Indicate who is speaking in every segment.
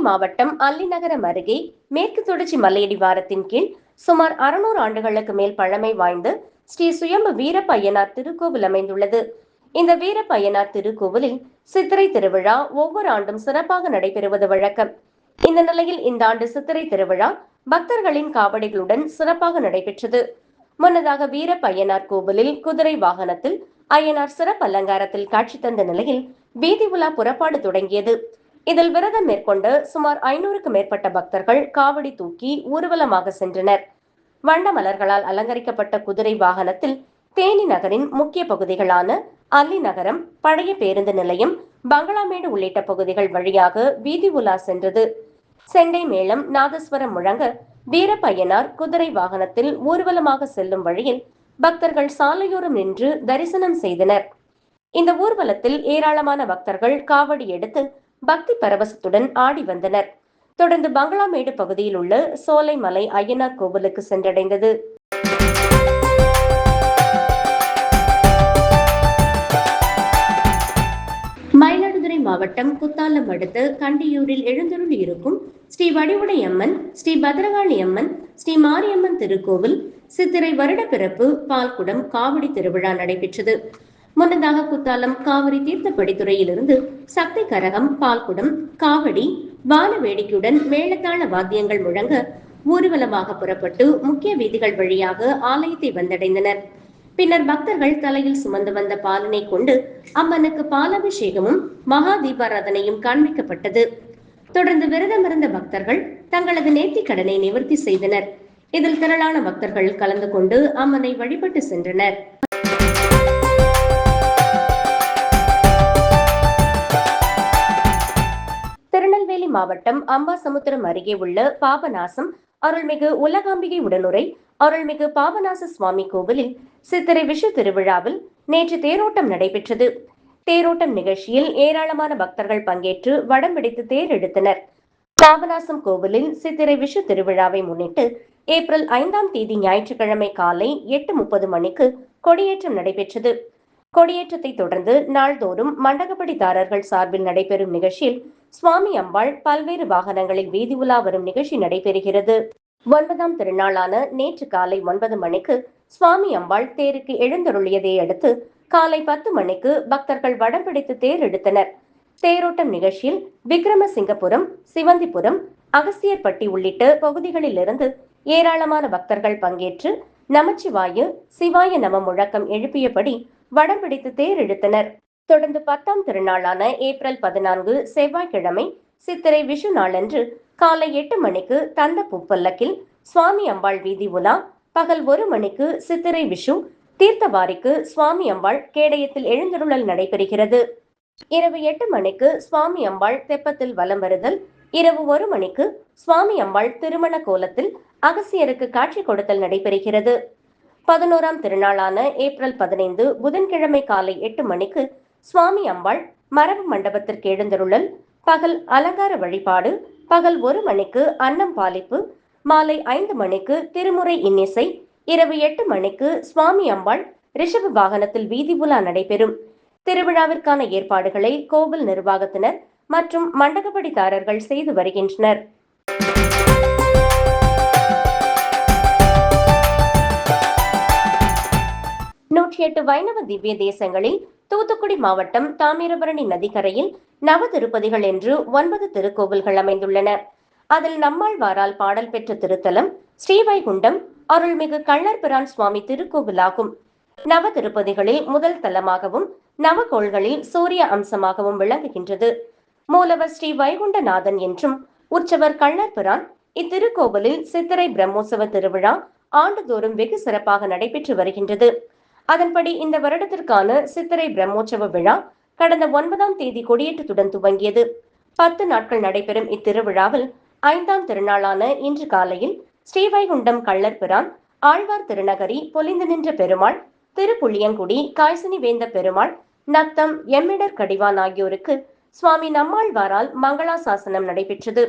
Speaker 1: மாவட்டம் அல்லிநகரம் அருகே மேற்கு தொடர்ச்சி மலையடிவாரத்தின் கீழ் சுமார் 600 ஆண்டுகளுக்கு மேல் பழமை வாய்ந்த ஸ்ரீ சுயம்பு வீரப்ப அய்யனார் திருக்கோவில் அமைந்துள்ளது. இந்த வீரப்ப அய்யனார் திருக்கோவிலில் சித்திரை திருவிழா ஒவ்வொரு ஆண்டும் சிறப்பாக நடைபெறுவது வழக்கம். இந்த நிலையில் இந்த ஆண்டு சித்திரை திருவிழா பக்தர்களின் காவடிகளுடன் சிறப்பாக நடைபெற்றது. முன்னதாக வீரப்ப அய்யனார் கோவிலில் குதிரை வாகனத்தில் அய்யனார் சிறப்பு அலங்காரத்தில் காட்சி தந்த நிலையில் வீதி உலா புறப்பாடு தொடங்கியது. இதில் விரதம் மேற்கொண்டு சுமார் 500க்கும் மேற்பட்ட பக்தர்கள் காவடி தூக்கி ஊர்வலமாக சென்றனர். வண்ண மலர்களால் அலங்கரிக்கப்பட்ட குதிரை வாகனத்தில் தேனி நகரின் முக்கிய பகுதிகளான அல்லி நகரம், பழைய பேருந்து நிலையம், பங்களாமேடு உள்ளிட்ட பகுதிகள் வழியாக வீதி உலா சென்றது. செண்டை மேளம், நாதஸ்வரம் முழங்க வீரப்ப அய்யனார் குதிரை வாகனத்தில் ஊர்வலமாக செல்லும் வழியில் பக்தர்கள் சாலையோரம் நின்று தரிசனம் செய்தனர். இந்த ஊர்வலத்தில் ஏராளமான பக்தர்கள் காவடி எடுத்து பக்தி பரவசத்துடன் ஆடி வந்தனர். தொடர்ந்து பங்களாமேடு பகுதியில் உள்ள சோலைமலை அய்யனார் கோவிலுக்கு சென்றடைந்தது. மயிலாடுதுறை மாவட்டம் குத்தாலம் அடுத்த கண்டியூரில் எழுந்தருளி இருக்கும் ஸ்ரீ வடிவுடை அம்மன், ஸ்ரீ பத்ரகாளி அம்மன், ஸ்ரீ மாரியம்மன் திருக்கோவில் சித்திரை வருட பிறப்பு பால்குடம் காவடி திருவிழா நடைபெற்றது. முன்னதாக குத்தாலம் காவிரி தீர்த்தப்படித்துறையிலிருந்து சக்தி கரகம், பால்குடம், காவடி, வான வேடிக்கையுடன் மேளதாள வாத்தியங்கள் முழங்க ஊர்வலமாக புறப்பட்டு முக்கிய வீதிகள் வழியாக ஆலயத்தை வந்தடைந்தனர். பின்னர் பக்தர்கள் தலையில் சுமந்து வந்த பாலினை கொண்டு அம்மனுக்கு பாலாபிஷேகமும் மகா தீபாராதனையும் காண்பிக்கப்பட்டது. தொடர்ந்து விரதமிருந்த பக்தர்கள் தங்களது நேர்த்திக் கடனை நிவர்த்தி செய்தனர். இதில் திரளான பக்தர்கள் கலந்து கொண்டு அம்மனை வழிபட்டு சென்றனர். திருநெல்வேலி மாவட்டம் அம்பாசமுத்திரம் அருகே உள்ள பாபநாசம் அருள்மிகு உலகாம்பிகை உடனுரை அருள்மிகு பாபநாச சுவாமி கோவிலில் சித்திரை விஷு திருவிழாவில் நேற்று தேரோட்டம் நடைபெற்றது. தேரோட்டம் நிகழ்ச்சியில் ஏராளமான பக்தர்கள் பங்கேற்று வடம் பிடித்து தேர் எடுத்தனர். பாபநாசம் கோவிலில் சித்திரை விஷு திருவிழாவை முன்னிட்டு ஏப்ரல் 5ஆம் தேதி ஞாயிற்றுக்கிழமை காலை 8:30 மணிக்கு கொடியேற்றம் நடைபெற்றது. கொடியேற்றத்தை தொடர்ந்து நாள்தோறும் மண்டகப்படிதாரர்கள் சார்பில் நடைபெறும் நிகழ்ச்சியில் சுவாமி அம்பாள் பல்வேறு வாகனங்களில் வீதி உலா வரும் நிகழ்ச்சி நடைபெறுகிறது. 9ஆம் திருநாளான நேற்று காலை 9 மணிக்கு சுவாமி அம்பாள் தேருக்கு எழுந்தருளியதை அடுத்து காலை 10 மணிக்கு பக்தர்கள் வடம் பிடித்து தேர் எடுத்தனர். தேரோட்டம் நிகழ்ச்சியில் விக்ரமசிங்கபுரம், சிவந்திபுரம், அகஸ்தியர்பட்டி உள்ளிட்ட பகுதிகளில் இருந்து ஏராளமான பக்தர்கள் பங்கேற்று நமச்சிவாய சிவாய நம முழக்கம் எழுப்பியபடி வடம் பிடித்து தேர் இழுத்தனர். தொடர்ந்து 10ஆம் திருநாளான ஏப்ரல் 14 செவ்வாய்க்கிழமை சித்திரை விஷு நாளன்று காலை 8 மணிக்கு தந்த பூப்பல்லக்கில் சுவாமி அம்பாள் வீதி உலா, பகல் 1 மணிக்கு சித்திரை விஷு தீர்த்தவாரிக்கு சுவாமி அம்பாள் கேடயத்தில் எழுந்தருளல் நடைபெறுகிறது. இரவு 8 மணிக்கு சுவாமி அம்பாள் தெப்பத்தில் வலம் வருதல், இரவு 1 மணிக்கு சுவாமி அம்பாள் திருமண கோலத்தில் அகசியருக்கு காட்சி கொடுத்தல் நடைபெறுகிறது. 11ஆம் திருநாளான ஏப்ரல் 15 புதன்கிழமை காலை 8 மணிக்கு சுவாமி அம்பாள் மரபு மண்டபத்திற்கு எழுந்தருளல், பகல் அலங்கார வழிபாடு, பகல் 1 மணிக்கு அன்னம் பாலிப்பு, மாலை 5 மணிக்கு திருமுறை இன்னிசை, இரவு 8 மணிக்கு சுவாமி அம்பாள் ரிஷப வாகனத்தில் வீதி உலா நடைபெறும். திருவிழாவிற்கான ஏற்பாடுகளை கோவில் நிர்வாகத்தினர் மற்றும் மண்டகப்படிதாரர்கள் செய்து வருகின்றனர். 108 வைணவ திவ்ய தேசங்களில் தூத்துக்குடி மாவட்டம் தாமிரபரணி நதிக்கரையில் நவ திருப்பதிகள் என்று 9 திருக்கோவில்கள் அமைந்துள்ளன. அதில் நம்மாழ்வாரால் பாடல் பெற்ற திருத்தலம் ஸ்ரீவைகுண்டம் அருள்மிகு கள்ளர்பிரான் சுவாமி திருக்கோவிலாகும். நவ திருப்பதிகளில் முதல் தலமாகவும் நவகோள்களில் சூரிய அம்சமாகவும் விளங்குகின்றது. மூலவர் ஸ்ரீ வைகுண்டநாதன் என்றும் உற்சவர் கள்ளர்பிரான். இத்திருக்கோவிலில் சித்திரை பிரம்மோற்சவ திருவிழா ஆண்டுதோறும் வெகு சிறப்பாக நடைபெற்று வருகின்றது. அதன்படி இந்த வருடத்திற்கான சித்திரை பிரம்மோற்சவ விழா கடந்த 9ஆம் தேதி கொடியேற்றத்துடன் துவங்கியது. 10 நாட்கள் நடைபெறும் இத்திருவிழாவில் 5ஆம் திருநாளான இன்று காலையில் ஸ்ரீவைகுண்டம் கள்ளர்பிரான், ஆழ்வார் திருநகரி பொலிந்து நின்ற பெருமாள், திருப்புளியங்குடி காய்சனி வேந்த பெருமாள், நத்தம் எம்மிடர் கடிவான் ஆகியோருக்கு சுவாமி நம்மாழ்வாரால் மங்களாசாசனம் நடைபெற்றது.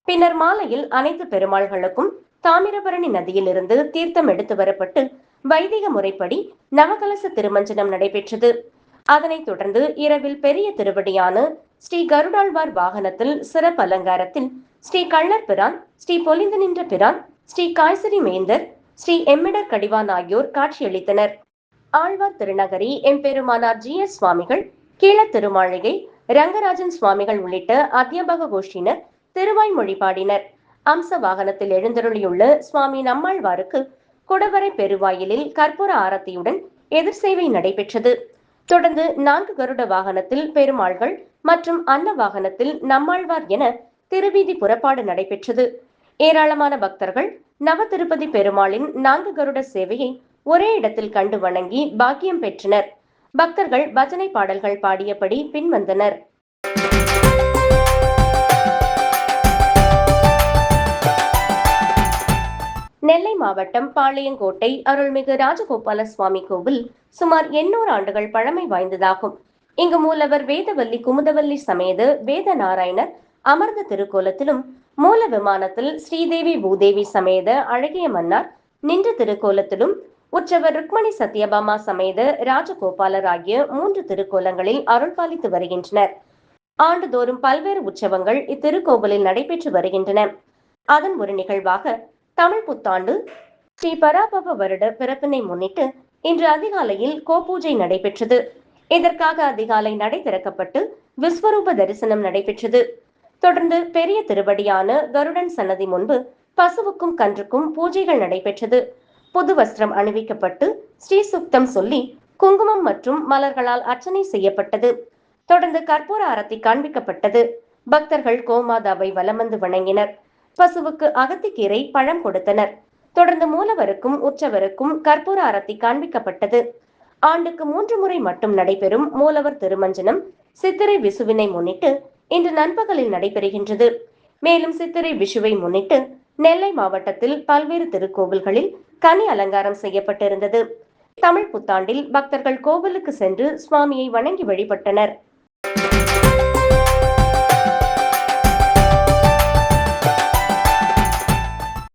Speaker 1: பின்னர் மாலையில் அனைத்து பெருமாள்களுக்கும் தாமிரபரணி நதியில் இருந்து தீர்த்தம் எடுத்து வரப்பட்டு வைதிக முறைப்படி நவகலச திருமஞ்சனம் நடைபெற்றது. அதனைத் தொடர்ந்து இரவில் பெரிய திருவடியான ஸ்ரீ கருடாழ்வார் வாகனத்தில் சிறப்பு அலங்காரத்தில் ஸ்ரீ கள்ளர் பிரான், ஸ்ரீ பொலிந்து நின்ற பிரான், ஸ்ரீ காய்சரி மேந்தர், ஸ்ரீ எம்மிடர் கடிவான் ஆகியோர் காட்சியளித்தனர். ஆழ்வார் திருநகரி எம்பெருமானார் GS சுவாமிகள், கீழ திருமாளிகை ரங்கராஜன் சுவாமிகள் உள்ளிட்ட அத்தியாபக கோஷ்டியினர் திருவாய்மொழி பாடினர். அம்ச வாகனத்தில் எழுந்தருளியுள்ள சுவாமி நம்மாழ்வாருக்கு குடவரை பெருவாயிலில் கற்பூர ஆரத்தியுடன் எதிர் சேவை நடைபெற்றது. தொடர்ந்து 4 கருட வாகனத்தில் பெருமாள்கள் மற்றும் அன்ன வாகனத்தில் நம்மாழ்வார் என திருவீதி புறப்பாடு நடைபெற்றது. ஏராளமான பக்தர்கள் நவ திருப்பதி பெருமாளின் 4 கருட சேவையை ஒரே இடத்தில் கண்டு வணங்கி பாக்கியம் பெற்றனர். பக்தர்கள் பஜனை பாடல்கள் பாடியபடி பின்வந்தனர். நெல்லை மாவட்டம் பாளையங்கோட்டை அருள்மிகு ராஜகோபால சுவாமி கோவில் சுமார் 800 ஆண்டுகள் பழமை வாய்ந்ததாகும். இங்கு மூலவர் வேதவல்லி குமுதவல்லி சமேத வேத நாராயணர் அமர்ந்த திருக்கோலத்திலும், மூல விமானத்தில் ஸ்ரீதேவி பூதேவி சமேத அழகிய மன்னார் நின்ற திருக்கோலத்திலும், உற்சவர் ருக்மணி சத்யபாமா சமேத ராஜகோபாலர் ஆகிய 3 திருக்கோலங்களில் அருள்பாலித்து வருகின்றனர். ஆண்டுதோறும் பல்வேறு உற்சவங்கள் இத்திருக்கோவிலில் நடைபெற்று வருகின்றன. அதன் ஒரு நிகழ்வாக தமிழ் புத்தாண்டு ஸ்ரீ பராபவ வருட பிறப்பினை முன்னிட்டு இன்று அதிகாலையில் கோபூஜை நடைபெற்றது. இதற்காக அதிகாலை நடை திறக்கப்பட்டு விஸ்வரூப தரிசனம் நடைபெற்றது. தொடர்ந்து பெரிய திருவடியான கருடன் சன்னதி முன்பு பசுவுக்கும் கன்றுக்கும் பூஜைகள் நடைபெற்றது. புது வஸ்திரம் அணிவிக்கப்பட்டு ஸ்ரீ சுக்தம் சொல்லி குங்குமம் மற்றும் மலர்களால் அர்ச்சனை செய்யப்பட்டது. தொடர்ந்து கற்பூர ஆரத்தி காண்பிக்கப்பட்டது. பக்தர்கள் கோமாதாவை வலம் வந்து வணங்கினர். பசுவுக்கு அகத்திக்கீரை பழம் கொடுத்தனர். தொடர்ந்து மூலவருக்கும் உற்சவருக்கும் கற்பூர ஆரத்தி காண்பிக்கப்பட்டது. ஆண்டுக்கு 3 முறை மட்டும் நடைபெறும் மூலவர் திருமஞ்சனம் சித்திரை விசுவினை முன்னிட்டு இன்று நண்பகலில் நடைபெறுகின்றது. மேலும் சித்திரை விஷுவை முன்னிட்டு நெல்லை மாவட்டத்தில் பல்வேறு திருக்கோவில்களில் கனி அலங்காரம் செய்யப்பட்டிருந்தது. தமிழ் புத்தாண்டில் பக்தர்கள் கோவிலுக்கு சென்று சுவாமியை வணங்கி வழிபட்டனர்.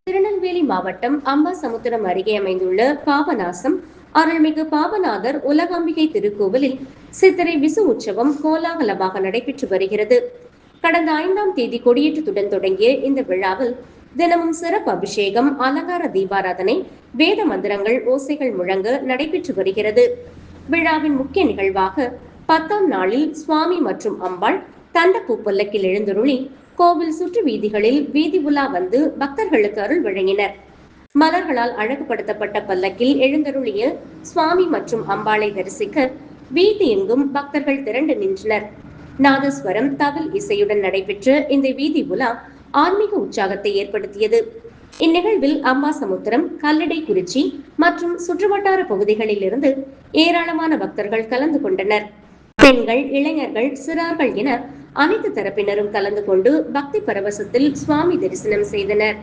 Speaker 1: திருநெல்வேலி மாவட்டம் அம்பாசமுத்திரம் அருகே அமைந்துள்ள பாபநாசம் அருள்மிகு பாபநாதர் உலகாம்பிகை திருக்கோவிலில் சித்திரை விசு உற்சவம் கோலாகலமாக நடைபெற்று வருகிறது. கடந்த 5ஆம் தேதி கொடியேற்றத்துடன் தொடங்கிய இந்த விழாவில் தினமும் சிறப்பு அபிஷேகம், அலங்கார தீபாராதனை, வேத மந்திரங்கள், ஓசைகள் முழங்க நடைபெற்று வருகிறது. விழாவின் முக்கிய நிகழ்வாக 10ஆம் நாளில் சுவாமி மற்றும் அம்பாள் தண்டப்பூ பல்லக்கில் எழுந்தருளி கோவில் சுற்று வீதிகளில் வீதி உலா வந்து பக்தர்களுக்கு அருள் வழங்கினர். மலர்களால் அழகுபடுத்தப்பட்ட பல்லக்கில் எழுந்தருளிய சுவாமி மற்றும் அம்பாளை தரிசிக்க வீதி எங்கும் பக்தர்கள் திரண்டு நின்றனர். நாதஸ்வரம், தவில் இசையுடன் நடைபெற்ற இந்த வீதி உலா ஆன்மீக உற்சாகத்தை ஏற்படுத்தியது. இந்நிகழ்வில் அம்பாசமுத்திரம், கல்லடைக்குறிச்சி மற்றும் சுற்றுவட்டார பகுதிகளில் இருந்து ஏராளமான பக்தர்கள் கலந்து கொண்டனர். பெண்கள், இளைஞர்கள், சிறார்கள் என அனைத்து தரப்பினரும் கலந்து கொண்டு பக்தி பரவசத்தில் சுவாமி தரிசனம் செய்தனர்.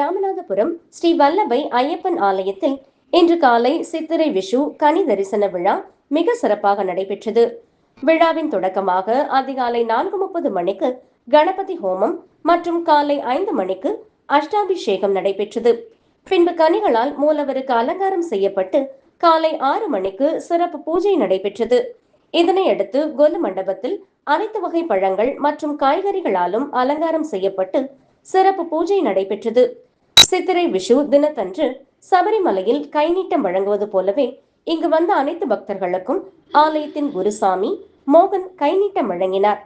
Speaker 1: ராமநாதபுரம் ஸ்ரீ வல்லபை ஐயப்பன் ஆலயத்தில் இன்று காலை சித்திரை விஷு கனி தரிசன விழா மிக சிறப்பாக நடைபெற்றது. விழாவின் தொடக்கமாக அதிகாலை 4:30 மணிக்கு கணபதி ஹோமம் மற்றும் காலை 5 மணிக்கு அஷ்டாபிஷேகம் நடைபெற்றது. பின்பு கனிகளால் மூலவருக்கு அலங்காரம் செய்யப்பட்டு காலை 6 மணிக்கு சிறப்பு பூஜை நடைபெற்றது. இதனையடுத்து கொலு மண்டபத்தில் அனைத்து வகை பழங்கள் மற்றும் காய்கறிகளாலும் அலங்காரம் செய்யப்பட்டு சிறப்பு பூஜை நடைபெற்றது. சித்திரை விஷு தினத்தன்று சபரிமலையில் கைநீட்டம் வழங்குவது போலவே இங்கு வந்த அனைத்து பக்தர்களுக்கும் ஆலயத்தின் குருசாமி மோகன் கைநீட்டம் வழங்கினார்.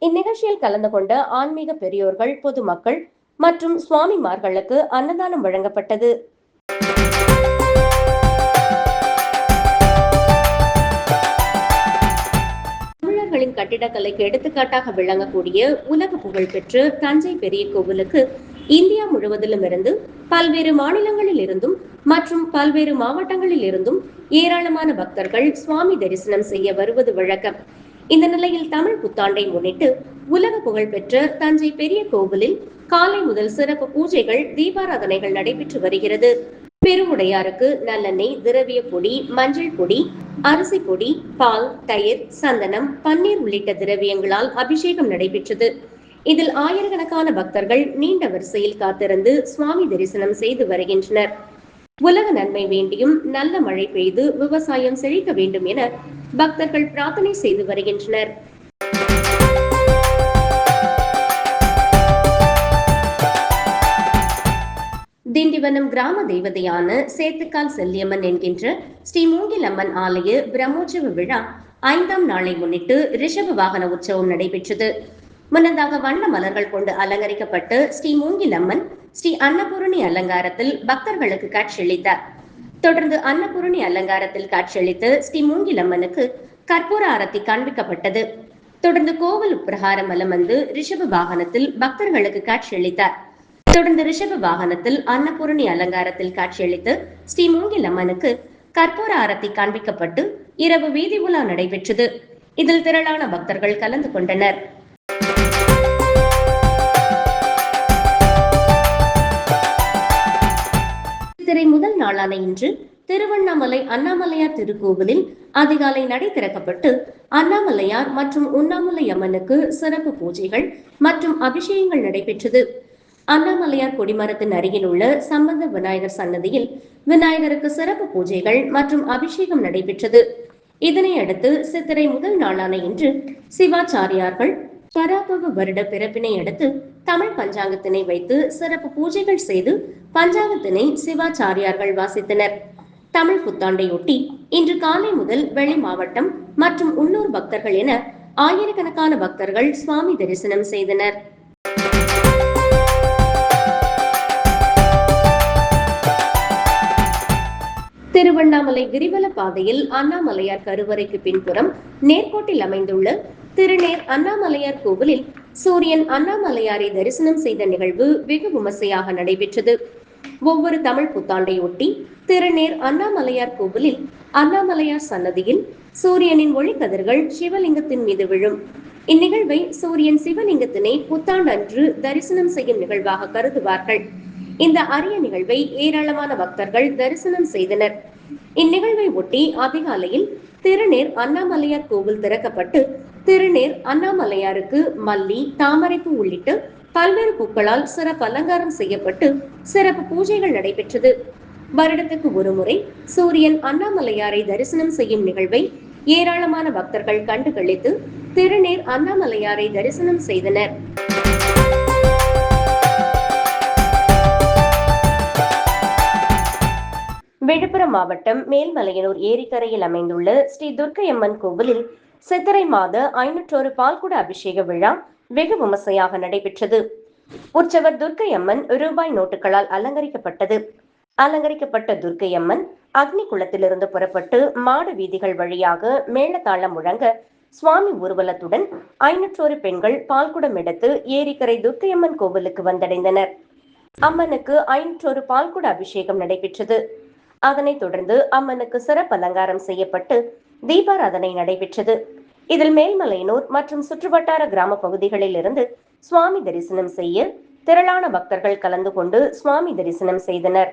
Speaker 1: இந்நிகழ்ச்சியில் கலந்து கொண்ட ஆன்மீக பெரியோர்கள், பொதுமக்கள் மற்றும் சுவாமிமார்களுக்கு அன்னதானம் வழங்கப்பட்டது. தமிழர்களின் கட்டிடக்கலைக்கு எடுத்துக்காட்டாக விளங்கக்கூடிய உலக புகழ்பெற்ற தஞ்சை பெரிய கோவிலுக்கு இந்தியா முழுவதிலும் இருந்து பல்வேறு மாநிலங்களில் இருந்தும் மற்றும் பல்வேறு மாவட்டங்களில் இருந்தும் ஏராளமான பக்தர்கள் சுவாமி தரிசனம் செய்ய வருவது வழக்கம். இந்த நிலையில் தமிழ் புத்தாண்டை முன்னிட்டு உலக புகழ்பெற்ற தஞ்சை பெரிய கோவிலில் காலை முதல் சிறப்பு பூஜைகள், தீபாராதனைகள் நடைபெற்று வருகிறது. பெருவுடையாருக்கு நல்லெண்ணெய், திரவிய பொடி, மஞ்சள் பொடி, அரிசி பொடி, பால், தயிர், சந்தனம், பன்னீர் உள்ளிட்ட திரவியங்களால் அபிஷேகம் நடைபெற்றது. இதில் ஆயிரக்கணக்கான பக்தர்கள் நீண்ட வரிசையில் காத்திருந்து சுவாமி தரிசனம் செய்து வருகின்றனர். உலக நன்மை வேண்டியும் நல்ல மழை பெய்து விவசாயம் செழிக்க வேண்டும் என பக்தர்கள் பிரார்த்தனை செய்து வருகின்றனர். திண்டிவனம் கிராம தெய்வதையான சேத்துக்கால் செல்லியம்மன் என்கின்ற ஸ்ரீ மூங்கிலம்மன் ஆலய பிரம்மோற்சவ விழா 5ஆம் நாளை முன்னிட்டு ரிஷப வாகன உற்சவம் நடைபெற்றது. முன்னதாக வண்ண மலர்கள் கொண்டு அலங்கரிக்கப்பட்டு ஸ்ரீ மூங்கிலம்மன் ஸ்ரீ அன்னபூரணி அலங்காரத்தில் பக்தர்களுக்கு காட்சியளித்தார். தொடர்ந்து அன்னபூரணி அலங்காரத்தில் காட்சியளித்து ஸ்ரீ மூங்கிலம்மனுக்கு கற்பூர ஆரத்தி காண்பிக்கப்பட்டது. தொடர்ந்து கோவில் பிரகாரம் வலம் வந்து ரிஷப வாகனத்தில் பக்தர்களுக்கு காட்சியளித்தார். தொடர்ந்து ரிஷப வாகனத்தில் அன்னபூரணி அலங்காரத்தில் காட்சியளித்து ஸ்ரீ மூங்கிலம்மனுக்கு கற்பூர ஆரத்தி காண்பிக்கப்பட்டு இரவு வீதி உலா நடைபெற்றது. இதில் திரளான பக்தர்கள் கலந்து கொண்டனர். முதல் நாளான இன்று திருவண்ணாமலை அண்ணாமலையார் திருக்கோவிலில் அதிகாலை நடை திறக்கப்பட்டு அண்ணாமலையார் மற்றும் உண்ணாமலை அம்மனுக்கு சிறப்பு பூஜைகள் மற்றும் அபிஷேகங்கள் நடைபெற்றது. அண்ணாமலையார் கொடிமரத்தின் அருகில் உள்ள சம்பந்த விநாயகர் சன்னதியில் விநாயகருக்கு சிறப்பு பூஜைகள் மற்றும் அபிஷேகம் நடைபெற்றது. இதனை அடுத்து சித்திரை முதல் நாளான இன்று சிவாச்சாரியார்கள் பராபவ வருட பிறப்பினை அடுத்து தமிழ் பஞ்சாங்கத்தினை வைத்து சிறப்பு பூஜைகள் செய்து பஞ்சாங்கத்தினை சிவாச்சாரியார்கள் வாசித்தனர். தமிழ் புத்தாண்டையொட்டி இன்று காலை முதல் வெளி மாவட்டம் மற்றும் உள்ளூர் பக்தர்கள் என ஆயிரக்கணக்கான பக்தர்கள் சுவாமி தரிசனம் செய்தனர். திருவண்ணாமலை கிரிவல பாதையில் அண்ணாமலையார் கருவறைக்கு பின்புறம் நேர்கோட்டில் அமைந்துள்ள திருநேர் அண்ணாமலையார் கோவிலில் சூரியன் அண்ணாமலையாரை தரிசனம் செய்த நிகழ்வு வெகு விமர்சையாக நடைபெற்றது. ஒவ்வொரு தமிழ் புத்தாண்டையொட்டி திருநேர் அண்ணாமலையார் கோவிலில் அண்ணாமலையார் சன்னதியில் சூரியனின் ஒளிக்கதிர்கள் சிவலிங்கத்தின் மீது விழும். இந்நிகழ்வை சூரியன் சிவலிங்கத்தினை புத்தாண்டு அன்று தரிசனம் செய்யும் நிகழ்வாக கருதுவார்கள். இந்த அரிய நிகழ்வை ஏராளமான பக்தர்கள் தரிசனம் செய்தனர். இந்நிகழ்வை ஒட்டி அதிகாலையில் திருநேர் அண்ணாமலையார் கோவில் திறக்கப்பட்டு திருநேர் அண்ணாமலையாருக்கு மல்லி, தாமரைப்பூ உள்ளிட்ட பல்வேறு பூக்களால் சிறப்பு அலங்காரம் செய்யப்பட்டு சிறப்பு பூஜைகள் நடைபெற்றது. வருடத்துக்கு ஒருமுறை சூரியன் அண்ணாமலையாரை தரிசனம் செய்யும் நிகழ்வை ஏராளமான பக்தர்கள் கண்டுகளித்து திருநேர் அண்ணாமலையாரை தரிசனம் செய்தனர். விழுப்புரம் மாவட்டம் மேல்மலையனூர் ஏரிக்கரையில் அமைந்துள்ள ஸ்ரீ துர்க்கையம்மன் கோவிலில் சித்திரை மாத 501 பால்குட அபிஷேக விழா வெகு விமர்சையாக நடைபெற்றது. உற்சவர் துர்க்கையம்மன் ரூபாய் நோட்டுகளால் அலங்கரிக்கப்பட்டது. அலங்கரிக்கப்பட்ட துர்க்கையம்மன் அக்னி குளத்திலிருந்து புறப்பட்டு மாடு வீதிகள் வழியாக மேளதாளம் முழங்க சுவாமி ஊர்வலத்துடன் 501 பெண்கள் பால்குடம் எடுத்து ஏரிக்கரை துர்க்கையம்மன் கோவிலுக்கு வந்தடைந்தனர். அம்மனுக்கு 501 பால்குட அபிஷேகம் நடைபெற்றது. அதனைத் தொடர்ந்து அம்மனுக்கு சிறப்பு அலங்காரம் செய்யப்பட்டு தீபாராதனை நடைபெற்றது. இதில் மேல்மலையனூர் மற்றும் சுற்றுவட்டார கிராம பகுதிகளில் இருந்து சுவாமி தரிசனம் செய்ய திரளான பக்தர்கள் கலந்து கொண்டு சுவாமி தரிசனம் செய்தனர்.